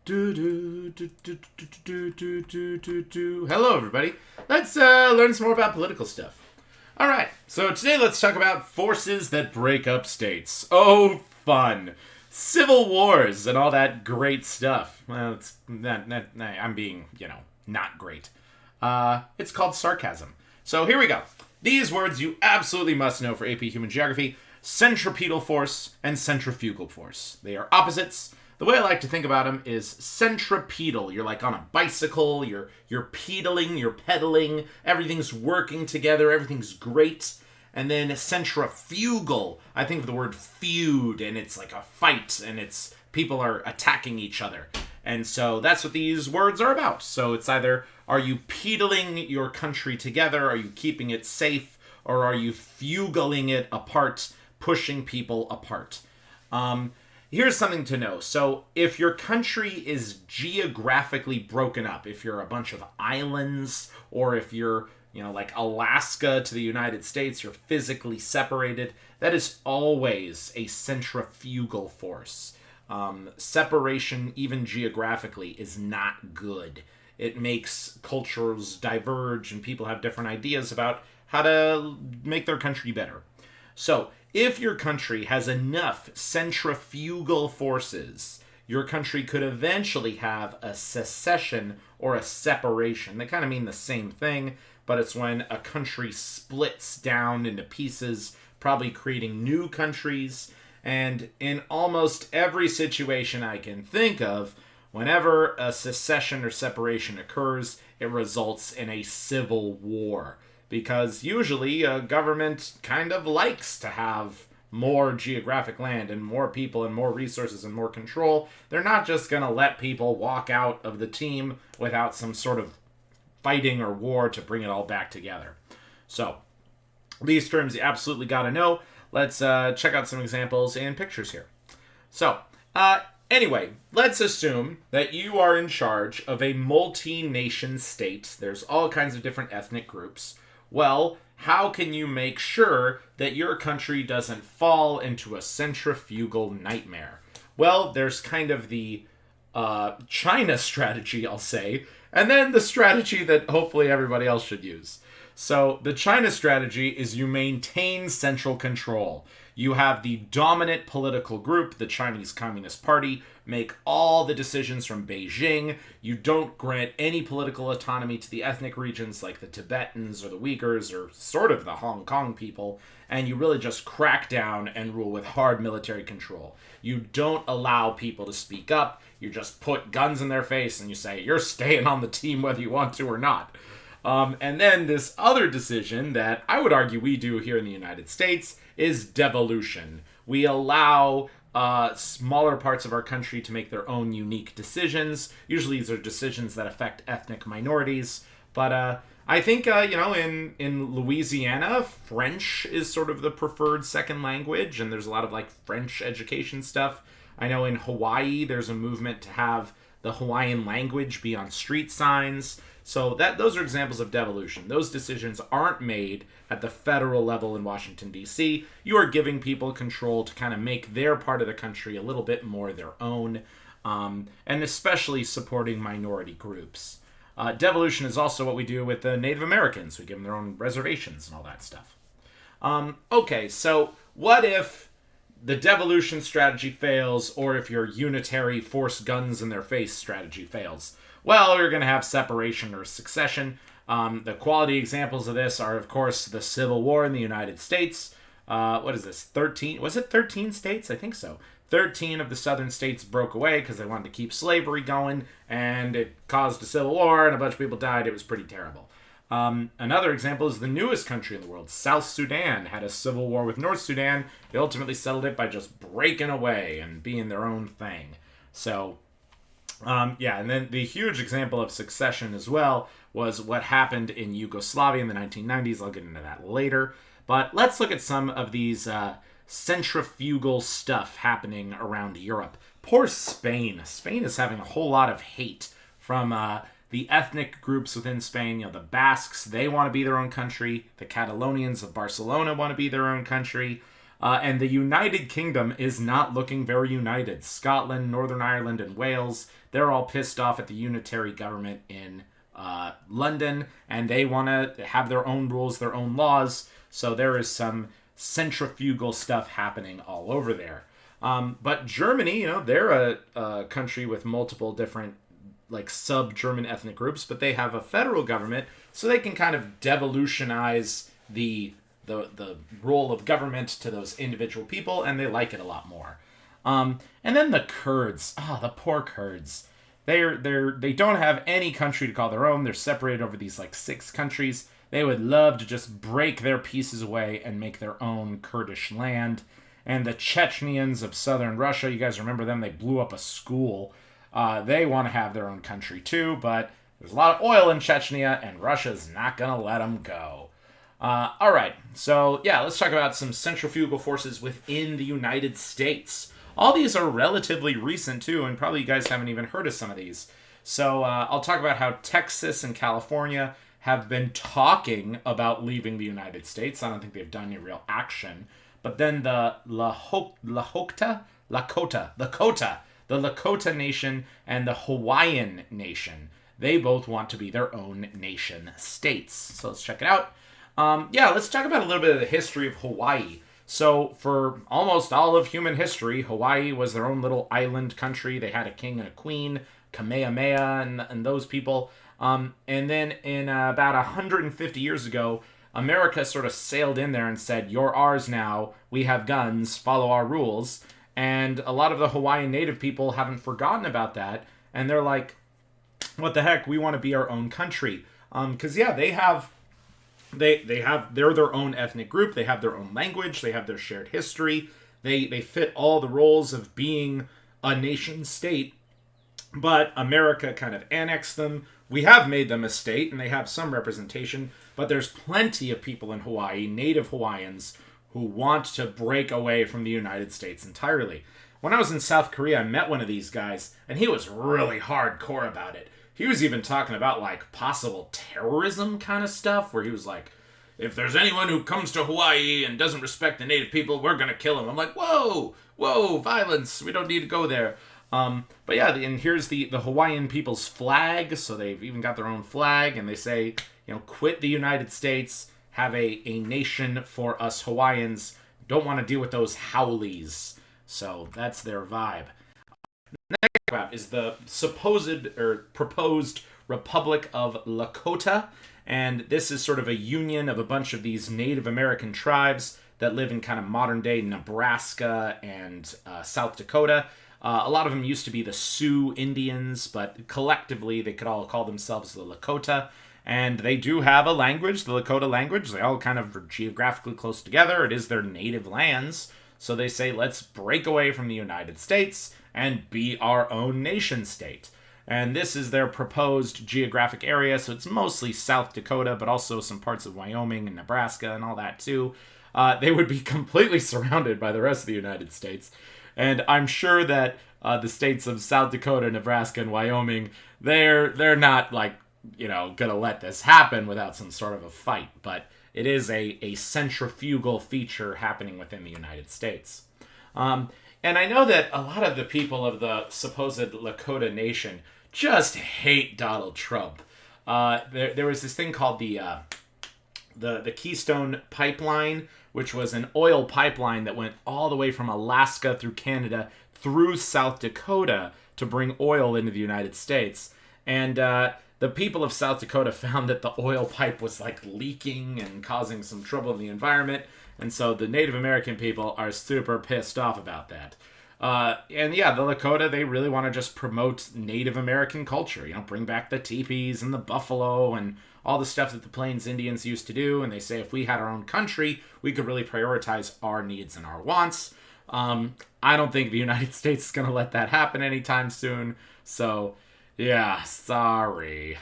Hello, everybody. Let's learn some more about political stuff. All right, so today let's talk about forces that break up states. Oh, fun. Civil wars and all that great stuff. Well, I'm being, not great. It's called sarcasm. So here we go. These words you absolutely must know for AP Human Geography. Centripetal force and centrifugal force. They are opposites. The way I like to think about them is centripetal. You're like on a bicycle, you're pedaling, you're pedaling, everything's working together, everything's great. And then centrifugal, I think of the word feud, and it's like a fight, and it's people are attacking each other. And so that's what these words are about. So it's either, are you pedaling your country together, are you keeping it safe, or are you fugaling it apart, pushing people apart? Here's something to know. So if your country is geographically broken up, if you're a bunch of islands, or if you're, like Alaska to the United States, you're physically separated, that is always a centrifugal force. Separation, even geographically, is not good. It makes cultures diverge and people have different ideas about how to make their country better. So, if your country has enough centrifugal forces, your country could eventually have a secession or a separation. They kind of mean the same thing, but it's when a country splits down into pieces, probably creating new countries. And in almost every situation I can think of, whenever a secession or separation occurs, it results in a civil war. Because usually a government kind of likes to have more geographic land and more people and more resources and more control. They're not just going to let people walk out of the team without some sort of fighting or war to bring it all back together. So, these terms you absolutely got to know. Let's check out some examples and pictures here. So, anyway, let's assume that you are in charge of a multi-nation state. There's all kinds of different ethnic groups. Well, how can you make sure that your country doesn't fall into a centrifugal nightmare? Well, there's kind of the China strategy, I'll say, and then the strategy that hopefully everybody else should use. So the China strategy is you maintain central control. You have the dominant political group, the Chinese Communist Party, make all the decisions from Beijing. You don't grant any political autonomy to the ethnic regions like the Tibetans or the Uyghurs or sort of the Hong Kong people, and you really just crack down and rule with hard military control. You don't allow people to speak up. You just put guns in their face and you say, you're staying on the team whether you want to or not. And then this other decision that I would argue we do here in the United States is devolution. We allow smaller parts of our country to make their own unique decisions. Usually these are decisions that affect ethnic minorities. But I think, in Louisiana, French is sort of the preferred second language, and there's a lot of French education stuff. I know in Hawaii there's a movement to have the Hawaiian language be on street signs. So those are examples of devolution. Those decisions aren't made at the federal level in Washington, D.C. You are giving people control to kind of make their part of the country a little bit more their own, and especially supporting minority groups. Devolution is also what we do with the Native Americans. We give them their own reservations and all that stuff. Okay, so what if the devolution strategy fails, or if your unitary force guns in their face strategy fails? Well, you're going to have separation or succession. The quality examples of this are, of course, the Civil War in the United States. What is this, 13? Was it 13 states? I think so. 13 of the southern states broke away because they wanted to keep slavery going, and it caused a civil war, and a bunch of people died. It was pretty terrible. Another example is the newest country in the world. South Sudan had a civil war with North Sudan. They ultimately settled it by just breaking away and being their own thing. So, and then the huge example of succession as well was what happened in Yugoslavia in the 1990s. I'll get into that later. But let's look at some of these centrifugal stuff happening around Europe. Poor Spain. Spain is having a whole lot of hate from the ethnic groups within Spain. The Basques, they want to be their own country. The Catalonians of Barcelona want to be their own country. And the United Kingdom is not looking very united. Scotland, Northern Ireland, and Wales, they're all pissed off at the unitary government in London, and they want to have their own rules, their own laws. So there is some centrifugal stuff happening all over there. But Germany, they're a country with multiple different like sub-German ethnic groups, but they have a federal government, so they can kind of devolutionize the role of government to those individual people, and they like it a lot more. And then the Kurds, the poor Kurds. They don't have any country to call their own. They're separated over these like 6 countries. They would love to just break their pieces away and make their own Kurdish land. And the Chechens of southern Russia, you guys remember them? They blew up a school. They want to have their own country too, but there's a lot of oil in Chechnya, and Russia's not going to let them go. All right, so yeah, let's talk about some centrifugal forces within the United States. All these are relatively recent too, and probably you guys haven't even heard of some of these. So I'll talk about how Texas and California have been talking about leaving the United States. I don't think they've done any real action. But then the Lakota Nation and the Hawaiian Nation, they both want to be their own nation states. So let's check it out. Let's talk about a little bit of the history of Hawaii. So for almost all of human history, Hawaii was their own little island country. They had a king and a queen, Kamehameha and those people. And then in about 150 years ago, America sort of sailed in there and said, "You're ours now. We have guns. Follow our rules." And a lot of the Hawaiian native people haven't forgotten about that. And they're like, what the heck? We want to be our own country. They're their own ethnic group. They have their own language. They have their shared history. They fit all the roles of being a nation state. But America kind of annexed them. We have made them a state, and they have some representation. But there's plenty of people in Hawaii, native Hawaiians, who want to break away from the United States entirely. When I was in South Korea, I met one of these guys, and he was really hardcore about it. He was even talking about, like, possible terrorism kind of stuff, where he was like, if there's anyone who comes to Hawaii and doesn't respect the native people, we're gonna kill him. I'm like, whoa, violence, we don't need to go there. But yeah, and here's the Hawaiian people's flag, so they've even got their own flag, and they say, quit the United States, have a nation for us Hawaiians, don't want to deal with those haoles. So that's their vibe. Next about is the supposed or proposed Republic of Lakota, and this is sort of a union of a bunch of these Native American tribes that live in kind of modern day Nebraska and South Dakota. A lot of them used to be the Sioux Indians, but collectively they could all call themselves the Lakota. And they do have a language, the Lakota language. They all kind of are geographically close together. It is their native lands. So they say, let's break away from the United States and be our own nation state. And this is their proposed geographic area. So it's mostly South Dakota, but also some parts of Wyoming and Nebraska and all that too. They would be completely surrounded by the rest of the United States. And I'm sure that the states of South Dakota, Nebraska, and Wyoming, they're not like, gonna let this happen without some sort of a fight. But it is a centrifugal feature happening within the United States. And I know that a lot of the people of the supposed Lakota Nation just hate Donald Trump. There was this thing called the Keystone Pipeline, which was an oil pipeline that went all the way from Alaska through Canada through South Dakota to bring oil into the United States. And the people of South Dakota found that the oil pipe was like leaking and causing some trouble in the environment. And so the Native American people are super pissed off about that. The Lakota, they really want to just promote Native American culture, bring back the teepees and the buffalo and all the stuff that the Plains Indians used to do. And they say if we had our own country, we could really prioritize our needs and our wants. I don't think the United States is going to let that happen anytime soon. So, yeah, sorry.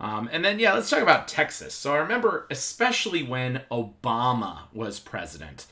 Let's talk about Texas. So I remember, especially when Obama was president.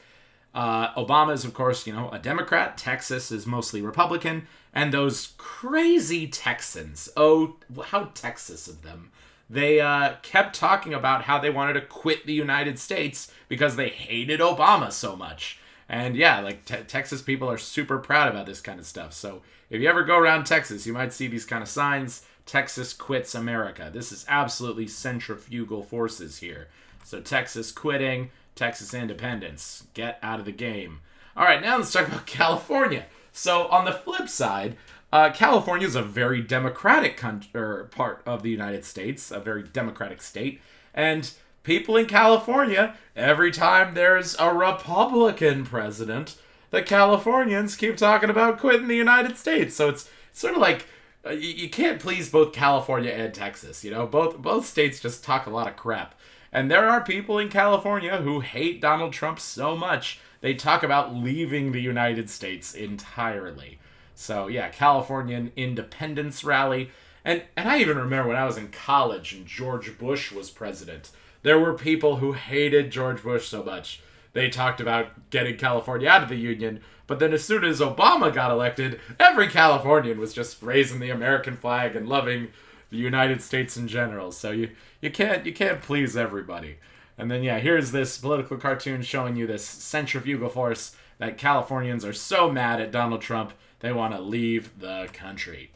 Obama is, of course, a Democrat. Texas is mostly Republican. And those crazy Texans, oh, how Texas of them. They kept talking about how they wanted to quit the United States because they hated Obama so much. And yeah, like Texas people are super proud about this kind of stuff. So if you ever go around Texas, you might see these kind of signs. Texas quits America. This is absolutely centrifugal forces here. So Texas quitting, Texas independence. Get out of the game. All right, now let's talk about California. So on the flip side, California is a very democratic part of the United States, a very democratic state. And people in California, every time there's a Republican president, the Californians keep talking about quitting the United States. So it's sort of like you can't please both California and Texas. You know, both states just talk a lot of crap. And there are people in California who hate Donald Trump so much, they talk about leaving the United States entirely. So yeah, Californian independence rally. And I even remember when I was in college and George Bush was president, there were people who hated George Bush so much. They talked about getting California out of the Union, but then as soon as Obama got elected, every Californian was just raising the American flag and loving the United States in general. So you can't please everybody. And then yeah, here's this political cartoon showing you this centrifugal force that Californians are so mad at Donald Trump, they want to leave the country.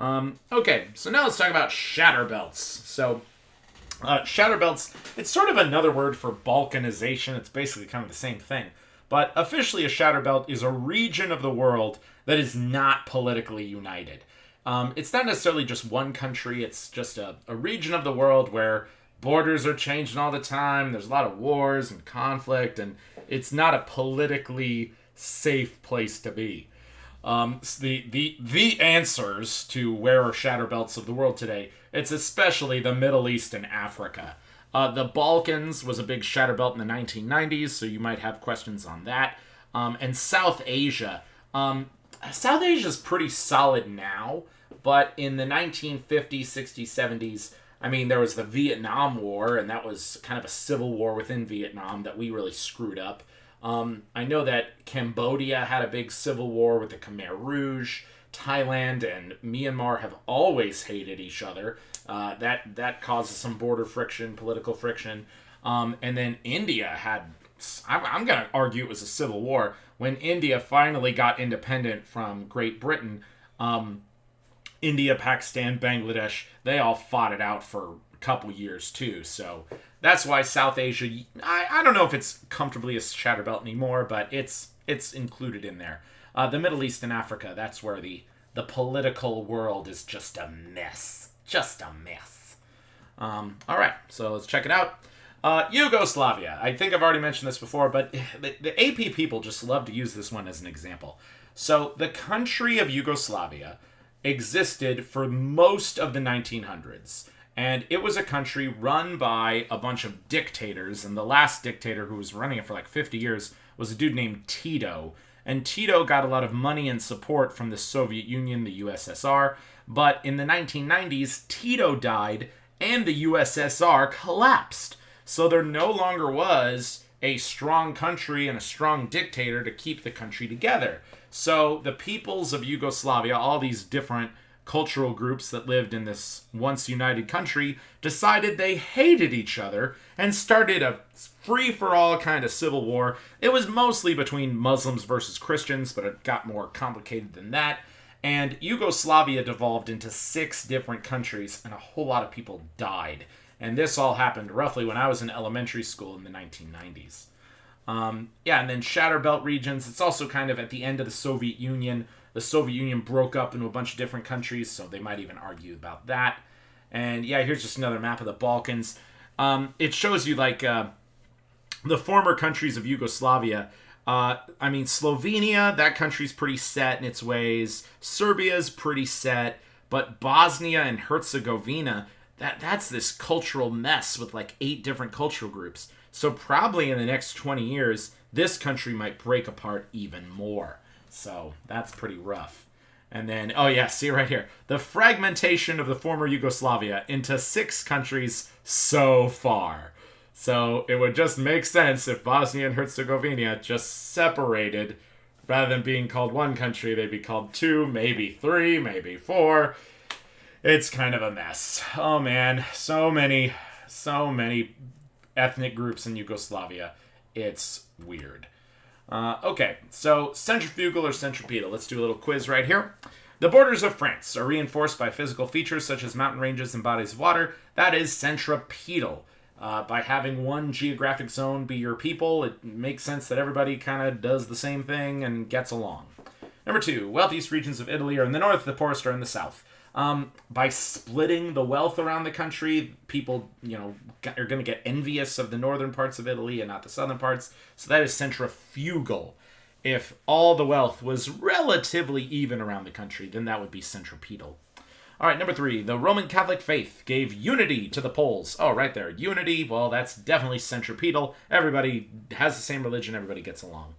Okay, so now let's talk about Shatterbelts. So Shatterbelts, it's sort of another word for balkanization. It's basically kind of the same thing. But officially, a Shatterbelt is a region of the world that is not politically united. It's not necessarily just one country. It's just a region of the world where borders are changing all the time. There's a lot of wars and conflict, and it's not a politically safe place to be. The answers to where are Shatterbelts of the world today, it's especially the Middle East and Africa. The Balkans was a big Shatterbelt in the 1990s, so you might have questions on that. And South Asia. South Asia is pretty solid now, but in the 1950s, 60s, 70s, I mean, there was the Vietnam War, and that was kind of a civil war within Vietnam that we really screwed up. I know that Cambodia had a big civil war with the Khmer Rouge. Thailand and Myanmar have always hated each other. That causes some border friction, political friction. And then India had, I'm going to argue it was a civil war. When India finally got independent from Great Britain, India, Pakistan, Bangladesh, they all fought it out for a couple years too. So that's why South Asia, I don't know if it's comfortably a Shatterbelt anymore, but it's included in there. The Middle East and Africa, that's where the political world is just a mess. Just a mess. All right, so let's check it out. Yugoslavia. I think I've already mentioned this before, but the AP people just love to use this one as an example. So the country of Yugoslavia existed for most of the 1900s. And it was a country run by a bunch of dictators. And the last dictator who was running it for like 50 years was a dude named Tito. And Tito got a lot of money and support from the Soviet Union, the USSR. But in the 1990s, Tito died and the USSR collapsed. So there no longer was a strong country and a strong dictator to keep the country together. So the peoples of Yugoslavia, all these different cultural groups that lived in this once united country, decided they hated each other and started a free-for-all kind of civil war. It was mostly between Muslims versus Christians, but it got more complicated than that. And Yugoslavia devolved into 6 different countries, and a whole lot of people died. And this all happened roughly when I was in elementary school in the 1990s. And then Shatterbelt regions, it's also kind of at the end of the Soviet Union. The Soviet Union broke up into a bunch of different countries, so they might even argue about that. And yeah, here's just another map of the Balkans. It shows you like the former countries of Yugoslavia. Slovenia, that country's pretty set in its ways. Serbia's pretty set, but Bosnia and Herzegovina, that's this cultural mess with like 8 different cultural groups. So probably in the next 20 years, this country might break apart even more. So that's pretty rough. And then, oh yeah, see right here. The fragmentation of the former Yugoslavia into 6 countries so far. So it would just make sense if Bosnia and Herzegovina just separated. Rather than being called one country, they'd be called 2, maybe 3, maybe 4. It's kind of a mess. Oh man, so many ethnic groups in Yugoslavia. It's weird. Okay, so centrifugal or centripetal. Let's do a little quiz right here. The borders of France are reinforced by physical features such as mountain ranges and bodies of water. That is centripetal. By having one geographic zone be your people, it makes sense that everybody kind of does the same thing and gets along. Number 2, wealthiest regions of Italy are in the north, the poorest are in the south. By splitting the wealth around the country, people, are going to get envious of the northern parts of Italy and not the southern parts. So that is centrifugal. If all the wealth was relatively even around the country, then that would be centripetal. All right, number 3, the Roman Catholic faith gave unity to the Poles. Oh, right there. Unity, well, that's definitely centripetal. Everybody has the same religion. Everybody gets along.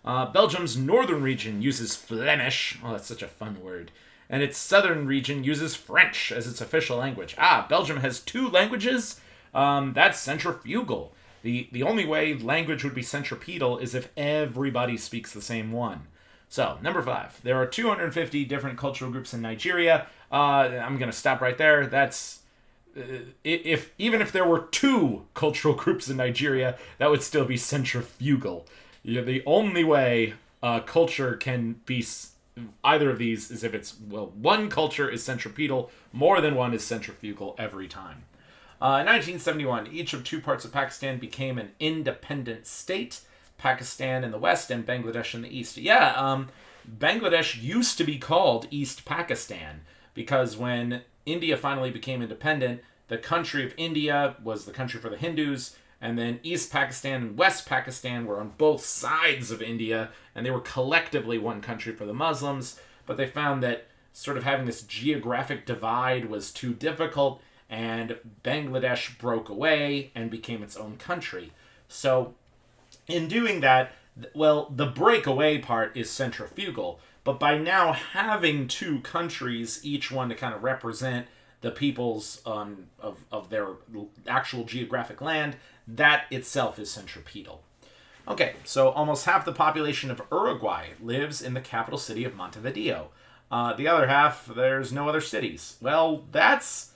Belgium's northern region uses Flemish. Oh, that's such a fun word. And its southern region uses French as its official language. Belgium has 2 languages? That's centrifugal. The only way language would be centripetal is if everybody speaks the same one. So, number 5. There are 250 different cultural groups in Nigeria. I'm going to stop right there. That's... even if there were 2 cultural groups in Nigeria, that would still be centrifugal. The only way culture can be either of these is if it's, one culture is centripetal, more than one is centrifugal every time. In 1971, each of 2 parts of Pakistan became an independent state. Pakistan in the west and Bangladesh in the east. Bangladesh used to be called East Pakistan because when India finally became independent, the country of India was the country for the Hindus, and then East Pakistan and West Pakistan were on both sides of India, and they were collectively one country for the Muslims, but they found that sort of having this geographic divide was too difficult, and Bangladesh broke away and became its own country. So in doing that, the breakaway part is centrifugal, but by now having 2 countries, each one to kind of represent the peoples of their actual geographic land, that itself is centripetal. Okay, so almost half the population of Uruguay lives in the capital city of Montevideo. The other half, there's no other cities. Well, that's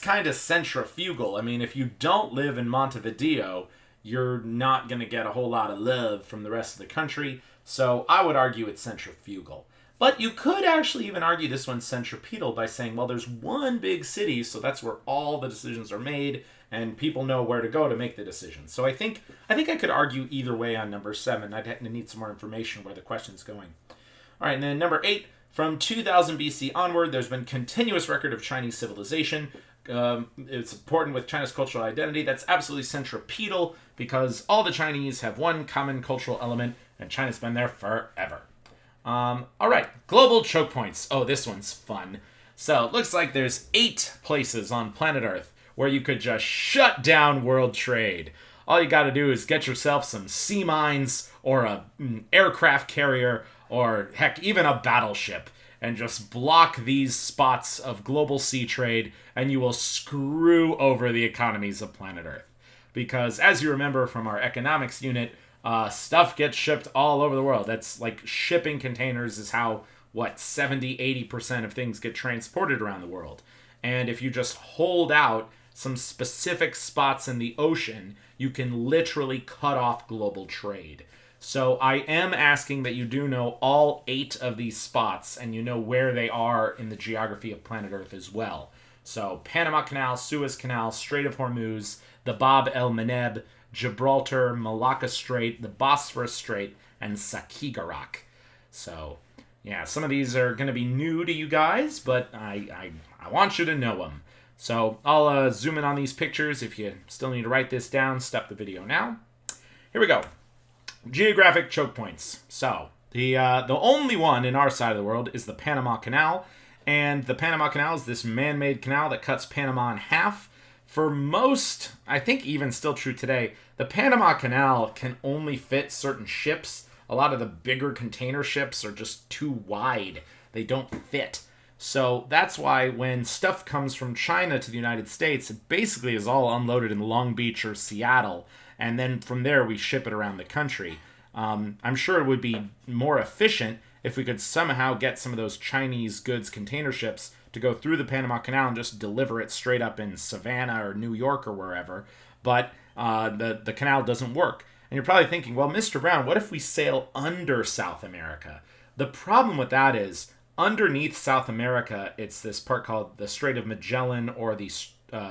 kind of centrifugal. I mean, if you don't live in Montevideo, you're not going to get a whole lot of love from the rest of the country, so I would argue it's centrifugal. But you could actually even argue this one's centripetal by saying, well, there's one big city, so that's where all the decisions are made, and people know where to go to make the decisions. So I think I could argue either way on number 7. I'd need some more information where the question's going. All right, and then number 8, from 2000 BC onward, there's been continuous record of Chinese civilization. It's important with China's cultural identity. That's absolutely centripetal because all the Chinese have one common cultural element, and China's been there forever. All right, global choke points. Oh, this one's fun. So it looks like there's 8 places on planet Earth where you could just shut down world trade. All you got to do is get yourself some sea mines or an aircraft carrier or, heck, even a battleship, and just block these spots of global sea trade, and you will screw over the economies of planet Earth. Because, as you remember from our economics unit, stuff gets shipped all over the world. That's like shipping containers is how, 70-80% of things get transported around the world. And if you just hold out some specific spots in the ocean, you can literally cut off global trade. So I am asking that you do know all 8 of these spots, and you know where they are in the geography of planet Earth as well. So Panama Canal, Suez Canal, Strait of Hormuz, the Bab el-Mandeb, Gibraltar, Malacca Strait, the Bosphorus Strait, and Sakigarak. So, yeah, some of these are going to be new to you guys, but I want you to know them. So I'll zoom in on these pictures. If you still need to write this down, stop the video now. Here we go. Geographic choke points. So, the only one in our side of the world is the Panama Canal, and the Panama Canal is this man-made canal that cuts Panama in half. For most, I think even still true today, the Panama Canal can only fit certain ships. A lot of the bigger container ships are just too wide. They don't fit. So that's why when stuff comes from China to the United States, it basically is all unloaded in Long Beach or Seattle, and then from there we ship it around the country. I'm sure it would be more efficient if we could somehow get some of those Chinese goods container ships to go through the Panama Canal and just deliver it straight up in Savannah or New York or wherever, but the canal doesn't work. And you're probably thinking, well, Mr. Brown, what if we sail under South America? The problem with that is underneath South America, it's this part called the Strait of Magellan or the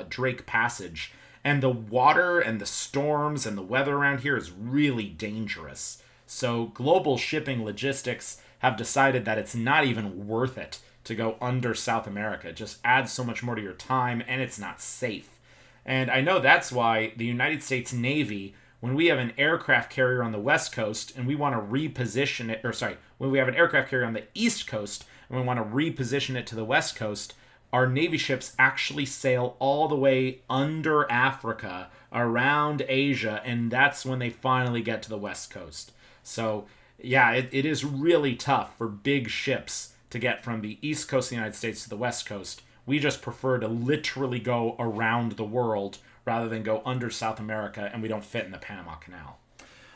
Drake Passage. And the water and the storms and the weather around here is really dangerous. So global shipping logistics have decided that it's not even worth it to go under South America. It just adds so much more to your time, and it's not safe. And I know that's why the United States Navy, when we have an aircraft carrier on the West Coast and we want to reposition it, when we have an aircraft carrier on the East Coast and we want to reposition it to the West Coast, our Navy ships actually sail all the way under Africa, around Asia, and that's when they finally get to the West Coast. So, yeah, it is really tough for big ships to get from the East Coast of the United States to the West Coast. We just prefer to literally go around the world rather than go under South America, and we don't fit in the Panama Canal.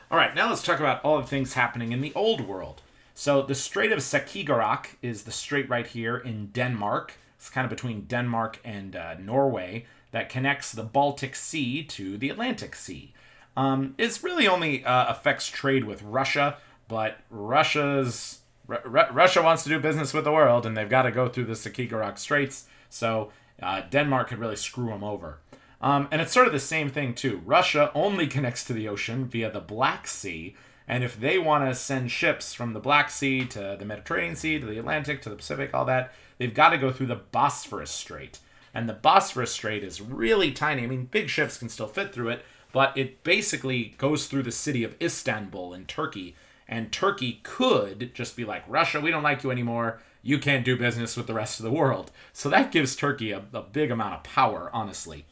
All right, now let's talk about all the things happening in the Old World. So the Strait of Skagerrak is the strait right here in Denmark. It's kind of between Denmark and Norway that connects the Baltic Sea to the Atlantic Sea. It really only affects trade with Russia, but Russia wants to do business with the world, and they've got to go through the Skagerrak Straits, so Denmark could really screw them over. And it's sort of the same thing, too. Russia only connects to the ocean via the Black Sea, and if they want to send ships from the Black Sea to the Mediterranean Sea, to the Atlantic, to the Pacific, all that, they've got to go through the Bosphorus Strait. And the Bosphorus Strait is really tiny. I mean, big ships can still fit through it, but it basically goes through the city of Istanbul in Turkey. And Turkey could just be like, Russia, we don't like you anymore. You can't do business with the rest of the world. So that gives Turkey a big amount of power, honestly.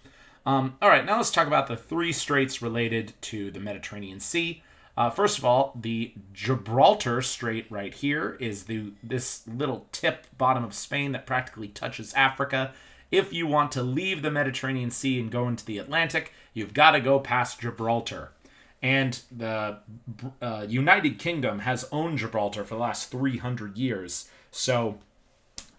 All right, now let's talk about the three straits related to the Mediterranean Sea. First of all, the Gibraltar Strait right here is this little tip bottom of Spain that practically touches Africa. If you want to leave the Mediterranean Sea and go into the Atlantic, you've got to go past Gibraltar. And the United Kingdom has owned Gibraltar for the last 300 years. So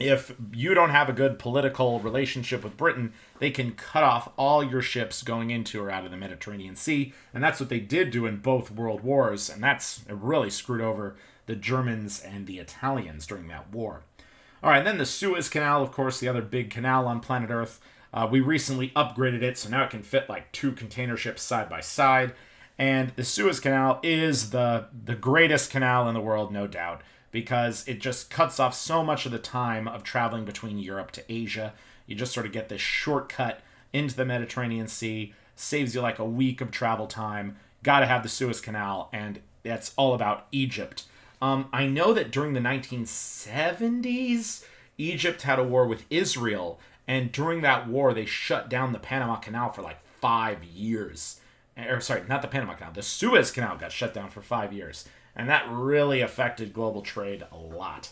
if you don't have a good political relationship with Britain, they can cut off all your ships going into or out of the Mediterranean Sea. And that's what they did do in both world wars. And it really screwed over the Germans and the Italians during that war. All right, and then the Suez Canal, of course, the other big canal on planet Earth. We recently upgraded it, so now it can fit like 2 container ships side by side. And the Suez Canal is the greatest canal in the world, no doubt, because it just cuts off so much of the time of traveling between Europe to Asia. You just sort of get this shortcut into the Mediterranean Sea, saves you like a week of travel time. Got to have the Suez Canal, and that's all about Egypt. I know that during the 1970s, Egypt had a war with Israel, and during that war, they shut down the Panama Canal for like 5 years. Sorry, not the Panama Canal. The Suez Canal got shut down for 5 years. And that really affected global trade a lot.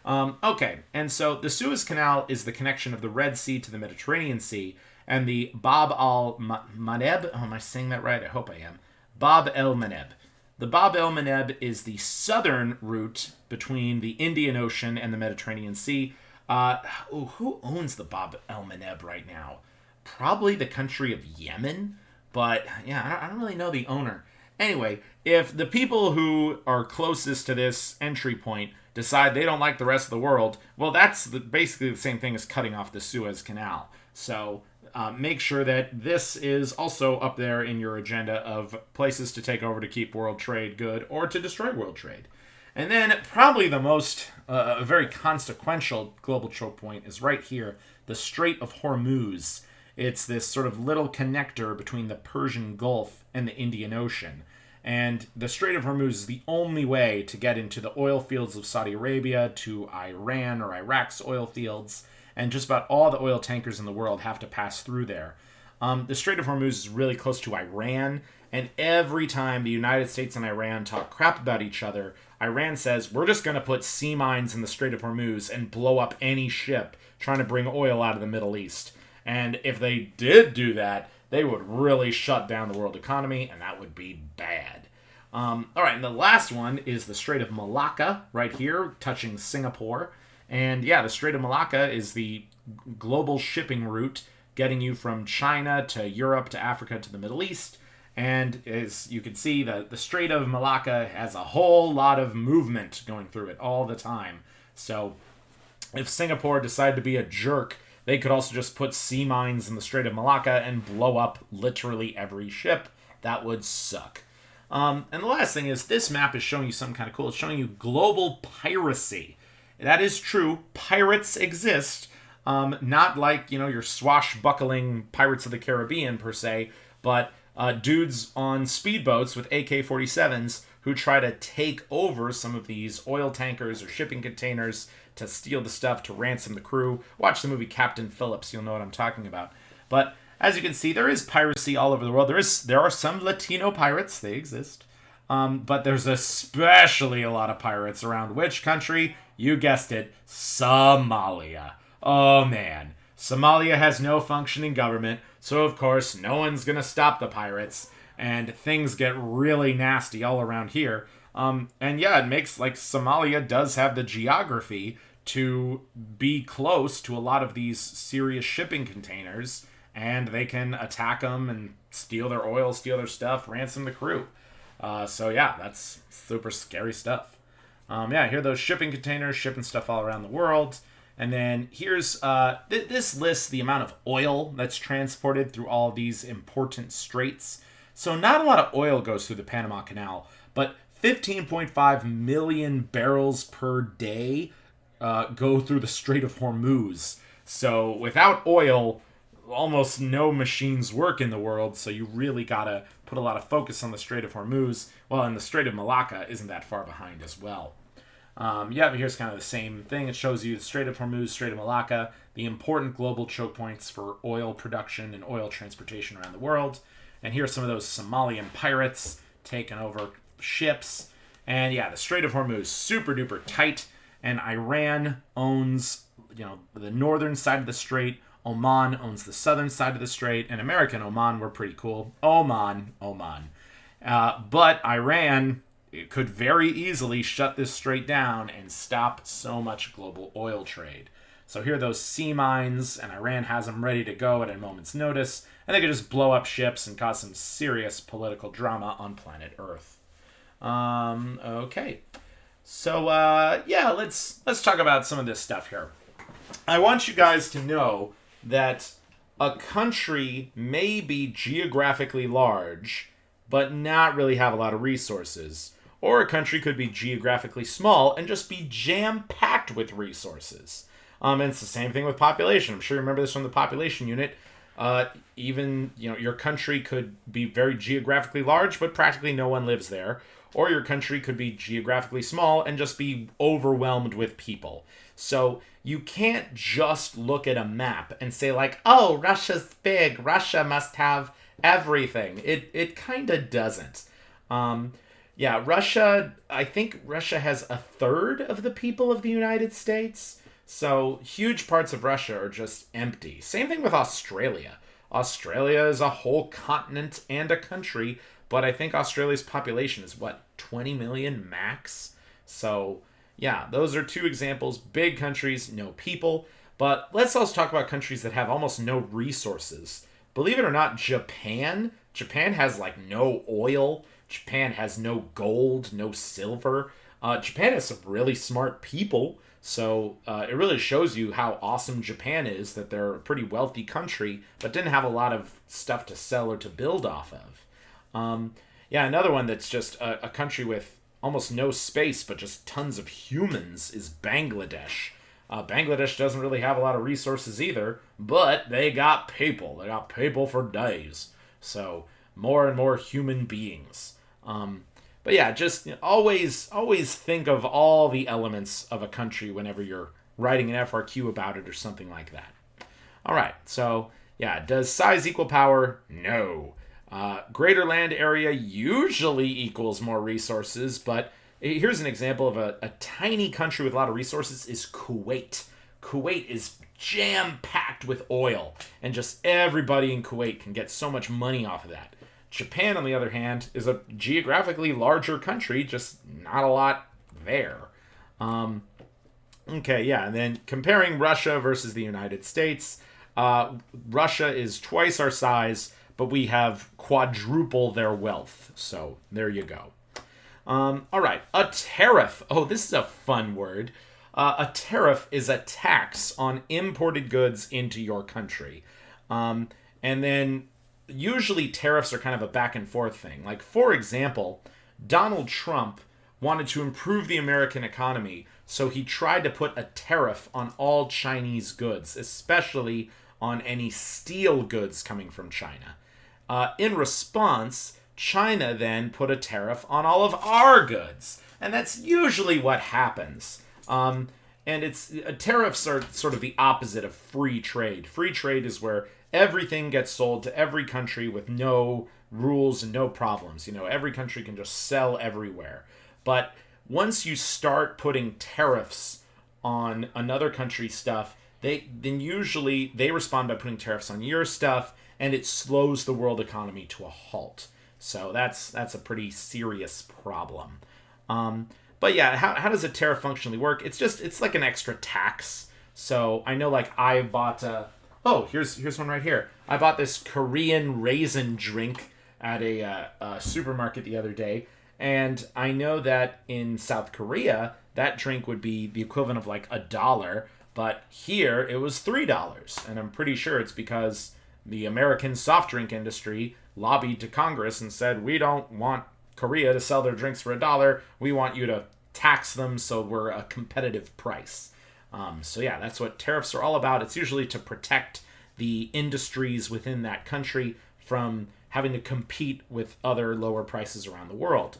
Okay, and so the Suez Canal is the connection of the Red Sea to the Mediterranean Sea. And the Bab el-Mandeb, am I saying that right? I hope I am. Bab el-Mandeb. The Bab el-Mandeb is the southern route between the Indian Ocean and the Mediterranean Sea. Who owns the Bab el-Mandeb right now? Probably the country of Yemen. But, yeah, I don't really know the owner. Anyway, if the people who are closest to this entry point decide they don't like the rest of the world, well, that's basically the same thing as cutting off the Suez Canal. So make sure that this is also up there in your agenda of places to take over to keep world trade good or to destroy world trade. And then probably the most very consequential global choke point is right here, the Strait of Hormuz. It's this sort of little connector between the Persian Gulf and the Indian Ocean. And the Strait of Hormuz is the only way to get into the oil fields of Saudi Arabia, to Iran or Iraq's oil fields, and just about all the oil tankers in the world have to pass through there. The Strait of Hormuz is really close to Iran, and every time the United States and Iran talk crap about each other, Iran says, we're just going to put sea mines in the Strait of Hormuz and blow up any ship trying to bring oil out of the Middle East. And if they did do that, they would really shut down the world economy, and that would be bad. All right, and the last one is the Strait of Malacca, right here, touching Singapore. And yeah, the Strait of Malacca is the global shipping route getting you from China to Europe to Africa to the Middle East. And as you can see, the Strait of Malacca has a whole lot of movement going through it all the time. So if Singapore decided to be a jerk, they could also just put sea mines in the Strait of Malacca and blow up literally every ship. That would suck. And the last thing is, this map is showing you something kind of cool. It's showing you global piracy. That is true. Pirates exist. Not like, your swashbuckling Pirates of the Caribbean, per se, but dudes on speedboats with AK-47s who try to take over some of these oil tankers or shipping containers to steal the stuff, to ransom the crew. Watch the movie Captain Phillips. You'll know what I'm talking about. But as you can see, there is piracy all over the world. There are some Latino pirates. They exist. But there's especially a lot of pirates around which country? You guessed it, Somalia. Oh, man. Somalia has no functioning government, so of course no one's going to stop the pirates, and things get really nasty all around here. And yeah, it makes, Somalia does have the geography to be close to a lot of these serious shipping containers, and they can attack them and steal their oil, steal their stuff, ransom the crew. So yeah, that's super scary stuff. Here are those shipping containers, shipping stuff all around the world. And then here's, this lists the amount of oil that's transported through all these important straits. So not a lot of oil goes through the Panama Canal, but 15.5 million barrels per day go through the Strait of Hormuz. So without oil, almost no machines work in the world, so you really gotta put a lot of focus on the Strait of Hormuz. Well, and the Strait of Malacca isn't that far behind as well. But here's kind of the same thing. It shows you the Strait of Hormuz, Strait of Malacca, the important global choke points for oil production and oil transportation around the world. And here's some of those Somalian pirates taking over ships. And yeah, the Strait of Hormuz, super duper tight. And Iran owns, the northern side of the strait. Oman owns the southern side of the strait. And America and Oman were pretty cool. Oman. But Iran could very easily shut this strait down and stop so much global oil trade. So here are those sea mines, and Iran has them ready to go at a moment's notice, and they could just blow up ships and cause some serious political drama on planet Earth. Okay. So, let's talk about some of this stuff here. I want you guys to know that a country may be geographically large, but not really have a lot of resources. Or a country could be geographically small and just be jam-packed with resources. And it's the same thing with population. I'm sure you remember this from the population unit. Your country could be very geographically large, but practically no one lives there. Or your country could be geographically small and just be overwhelmed with people. So you can't just look at a map and say oh, Russia's big. Russia must have everything. It kind of doesn't. Russia, I think Russia has a third of the people of the United States. So huge parts of Russia are just empty. Same thing with Australia. Australia is a whole continent and a country, but I think Australia's population is 20 million max? So yeah, those are two examples. Big countries, no people. But let's also talk about countries that have almost no resources. Believe it or not, Japan has no oil. Japan has no gold, no silver. Japan has some really smart people. So it really shows you how awesome Japan is, that they're a pretty wealthy country, but didn't have a lot of stuff to sell or to build off of. Another one that's just a country with almost no space, but just tons of humans is Bangladesh. Bangladesh doesn't really have a lot of resources either, but they got people. They got people for days. So more and more human beings. Just always think of all the elements of a country whenever you're writing an FRQ about it or something like that. All right, so does size equal power? No. Greater land area usually equals more resources, but here's an example of a tiny country with a lot of resources is Kuwait. Kuwait is jam-packed with oil, and just everybody in Kuwait can get so much money off of that. Japan, on the other hand, is a geographically larger country, just not a lot there. And then comparing Russia versus the United States, Russia is twice our size, but we have quadruple their wealth. So there you go. All right, a tariff. Oh, this is a fun word. A tariff is a tax on imported goods into your country. And then usually tariffs are kind of a back and forth thing. Like, for example, Donald Trump wanted to improve the American economy, so he tried to put a tariff on all Chinese goods, especially on any steel goods coming from China. In response, China then put a tariff on all of our goods, and that's usually what happens. And tariffs are sort of the opposite of free trade. Free trade is where everything gets sold to every country with no rules and no problems. Every country can just sell everywhere. But once you start putting tariffs on another country's stuff, then usually they respond by putting tariffs on your stuff, and it slows the world economy to a halt. So that's a pretty serious problem. But yeah, how does a tariff functionally work? It's like an extra tax. So I know, like, I bought here's one right here. I bought this Korean raisin drink at a supermarket the other day, and I know that in South Korea that drink would be the equivalent of like $1, but here it was $3, and I'm pretty sure it's because the American soft drink industry lobbied to Congress and said, we don't want Korea to sell their drinks for $1. We want you to tax them so we're a competitive price. So yeah, that's what tariffs are all about. It's usually to protect the industries within that country from having to compete with other lower prices around the world.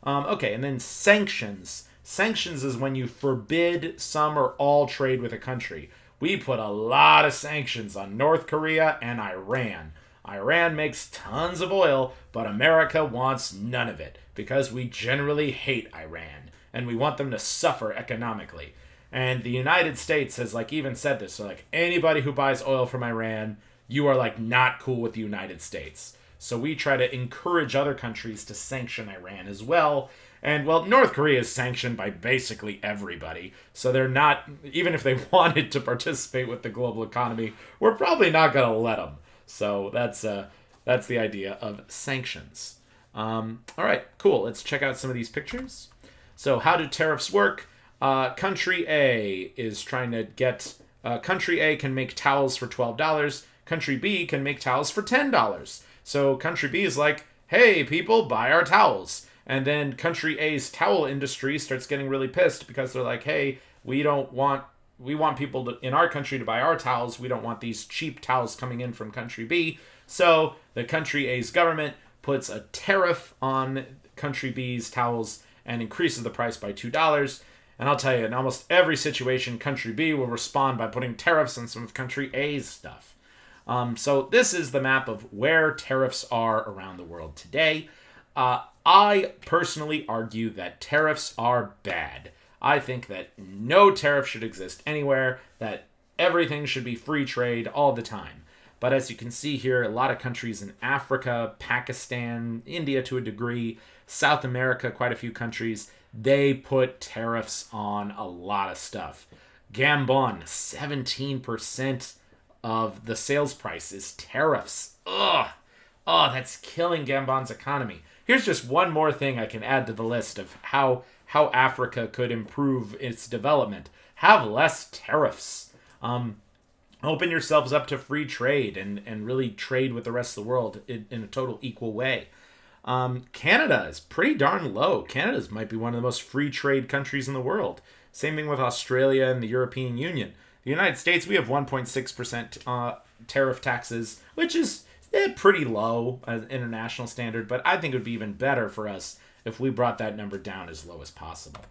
Okay, and then sanctions. Sanctions is when you forbid some or all trade with a country. We put a lot of sanctions on North Korea and Iran. Iran makes tons of oil, but America wants none of it because we generally hate Iran and we want them to suffer economically. And the United States has even said this. So anybody who buys oil from Iran, you are not cool with the United States. So we try to encourage other countries to sanction Iran as well. And North Korea is sanctioned by basically everybody. So they're not, even if they wanted to participate with the global economy, we're probably not going to let them. So that's the idea of sanctions. All right, cool. Let's check out some of these pictures. So how do tariffs work? Country A is trying to get... Country A can make towels for $12. Country B can make towels for $10. So Country B is like, hey, people, buy our towels. And then Country A's towel industry starts getting really pissed because they're like, hey, we want people in our country to buy our towels. We don't want these cheap towels coming in from Country B. So the Country A's government puts a tariff on Country B's towels and increases the price by $2. And I'll tell you, in almost every situation, Country B will respond by putting tariffs on some of Country A's stuff. So this is the map of where tariffs are around the world today. I personally argue that tariffs are bad. I think that no tariff should exist anywhere, that everything should be free trade all the time. But as you can see here, a lot of countries in Africa, Pakistan, India to a degree, South America, quite a few countries, they put tariffs on a lot of stuff. Gabon, 17% of the sales price is tariffs. Ugh. Oh, that's killing Gabon's economy. Here's just one more thing I can add to the list of how Africa could improve its development. Have less tariffs. Open yourselves up to free trade and really trade with the rest of the world in a total equal way. Canada is pretty darn low. Canada might be one of the most free trade countries in the world. Same thing with Australia and the European Union. The United States, we have 1.6% tariff taxes, which is pretty low as an international standard, but I think it would be even better for us if we brought that number down as low as possible.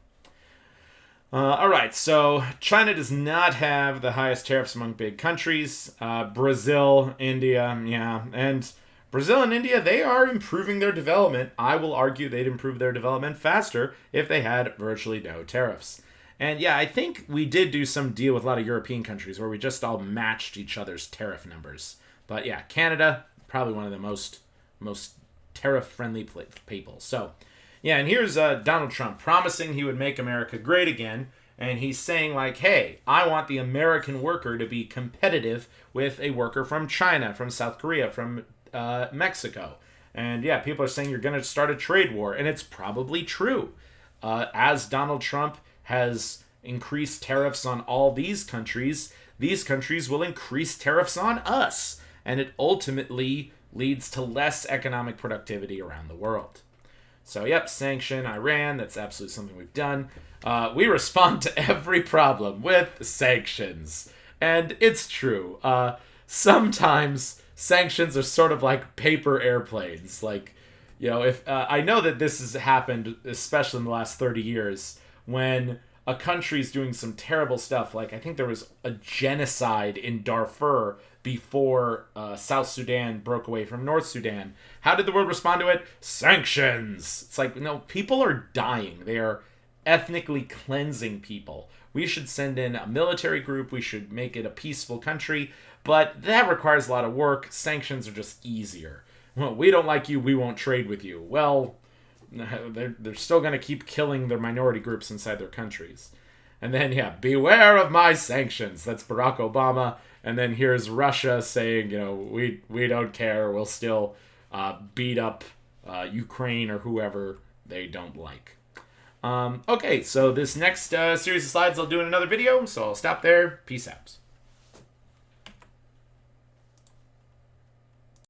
All right, so China does not have the highest tariffs among big countries. Brazil, India, yeah, and Brazil and India, they are improving their development. I will argue they'd improve their development faster if they had virtually no tariffs. And yeah, I think we did do some deal with a lot of European countries where we just all matched each other's tariff numbers. But yeah, Canada, probably one of the most tariff-friendly people. So yeah, and here's Donald Trump promising he would make America great again. And he's saying hey, I want the American worker to be competitive with a worker from China, from South Korea, from Mexico. And yeah, people are saying you're going to start a trade war, and it's probably true. As Donald Trump has increased tariffs on all these countries will increase tariffs on us. And it ultimately leads to less economic productivity around the world. So, yep, sanction Iran. That's absolutely something we've done. We respond to every problem with sanctions. And it's true. Sometimes sanctions are sort of like paper airplanes. Like, if I know that this has happened, especially in the last 30 years, when a country's doing some terrible stuff. Like, I think there was a genocide in Darfur before South Sudan broke away from North Sudan. How did the world respond to it? Sanctions! It's like, no, people are dying. They are ethnically cleansing people. We should send in a military group. We should make it a peaceful country. But that requires a lot of work. Sanctions are just easier. Well, we don't like you. We won't trade with you. Well, they're still going to keep killing their minority groups inside their countries. And then, yeah, beware of my sanctions. That's Barack Obama. And then here's Russia saying, we don't care. We'll still beat up Ukraine or whoever they don't like. Okay, so this next series of slides I'll do in another video, so I'll stop there. Peace out.